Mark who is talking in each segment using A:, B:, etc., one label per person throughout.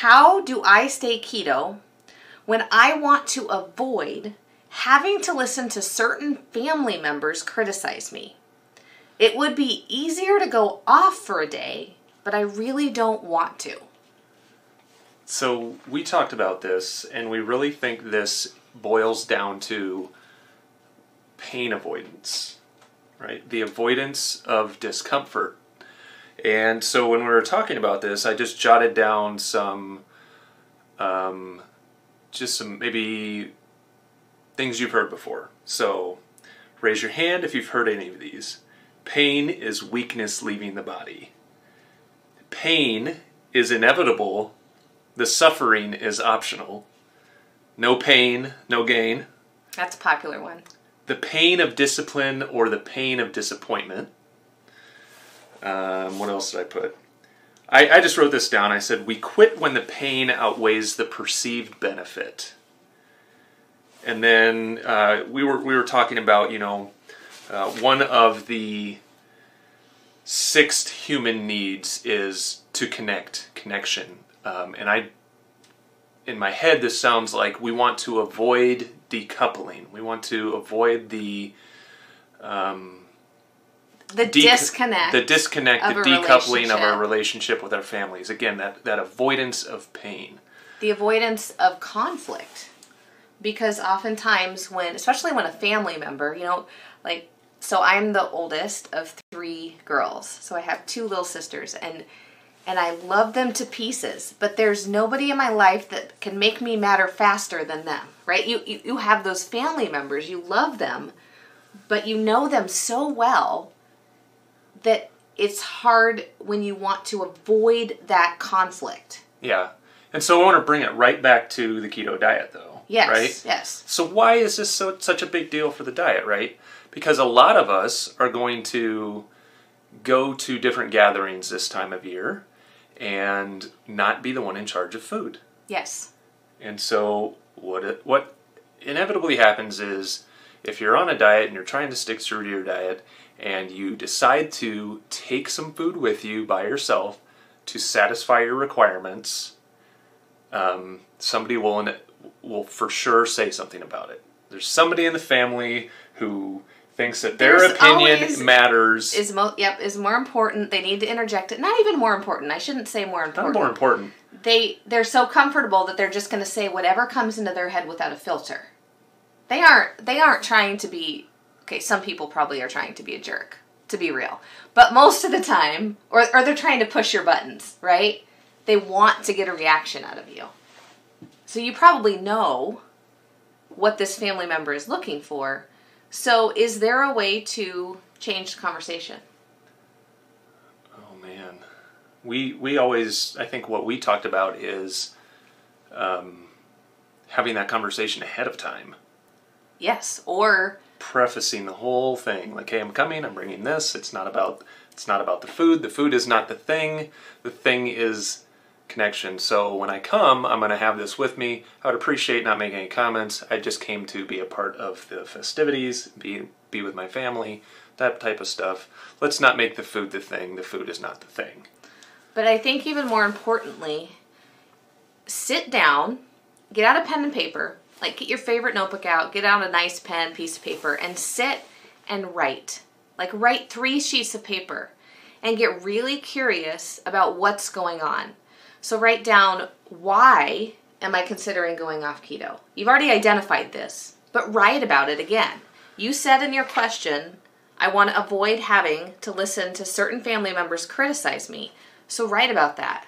A: how do I stay keto when I want to avoid having to listen to certain family members criticize me? It would be easier to go off for a day, but I really don't want to.
B: So we talked about this, and we really think this boils down to pain avoidance, right? The avoidance of discomfort. And so when we were talking about this, I just jotted down some maybe things you've heard before. So raise your hand if you've heard any of these. Pain is weakness leaving the body. Pain is inevitable. The suffering is optional. No pain, no gain.
A: That's a popular one.
B: The pain of discipline or the pain of disappointment. What else did I put? I just wrote this down. I said, we quit when the pain outweighs the perceived benefit. And then we were talking about, one of the 6 human needs is to connection. And in my head, this sounds like we want to avoid decoupling. We want to avoid the
A: disconnect,
B: the decoupling of our relationship with our families. Again, that avoidance of pain.
A: The avoidance of conflict. Because oftentimes especially when a family member, so I'm the oldest of 3 girls. So I have 2 little sisters, and I love them to pieces, but there's nobody in my life that can make me matter faster than them, right? You have those family members, you love them, but you know them so well that it's hard when you want to avoid that conflict.
B: Yeah. And so I want to bring it right back to the keto diet, though.
A: Yes,
B: right?
A: Yes.
B: So why is this such a big deal for the diet, right? Because a lot of us are going to go to different gatherings this time of year and not be the one in charge of food.
A: Yes.
B: And so what inevitably happens is if you're on a diet and you're trying to stick through to your diet and you decide to take some food with you by yourself to satisfy your requirements, somebody will for sure say something about it. There's somebody in the family who thinks that their opinion matters.
A: Is more important. They need to interject it. Not even more important. I shouldn't say more important.
B: Not more important.
A: They're so comfortable that they're just going to say whatever comes into their head without a filter. They aren't trying to be, okay, some people probably are trying to be a jerk, to be real. But most of the time, or they're trying to push your buttons, right? They want to get a reaction out of you. So you probably know what this family member is looking for. So is there a way to change the conversation?
B: Oh, man. We always, I think what we talked about is having that conversation ahead of time.
A: Yes, or
B: prefacing the whole thing. Like, hey, I'm coming, I'm bringing this. It's not about the food. The food is not the thing. The thing is connection. So when I come, I'm going to have this with me. I would appreciate not making any comments. I just came to be a part of the festivities, be with my family, that type of stuff. Let's not make the food the thing. The food is not the thing.
A: But I think even more importantly, sit down, get out a pen and paper, like get your favorite notebook out, get out a nice pen, piece of paper, and sit and write. Like write 3 sheets of paper and get really curious about what's going on. So write down, why am I considering going off keto? You've already identified this, but write about it again. You said in your question, I want to avoid having to listen to certain family members criticize me. So write about that.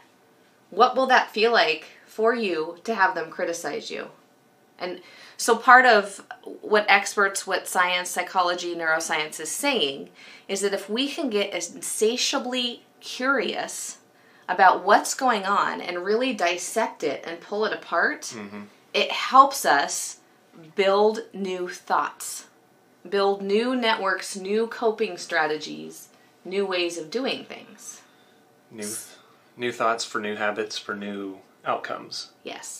A: What will that feel like for you to have them criticize you? And so part of what experts, what science, psychology, neuroscience is saying is that if we can get insatiably curious about what's going on and really dissect it and pull it apart, it helps us build new thoughts, build new networks, new coping strategies, new ways of doing things.
B: New thoughts for new habits, for new outcomes.
A: Yes.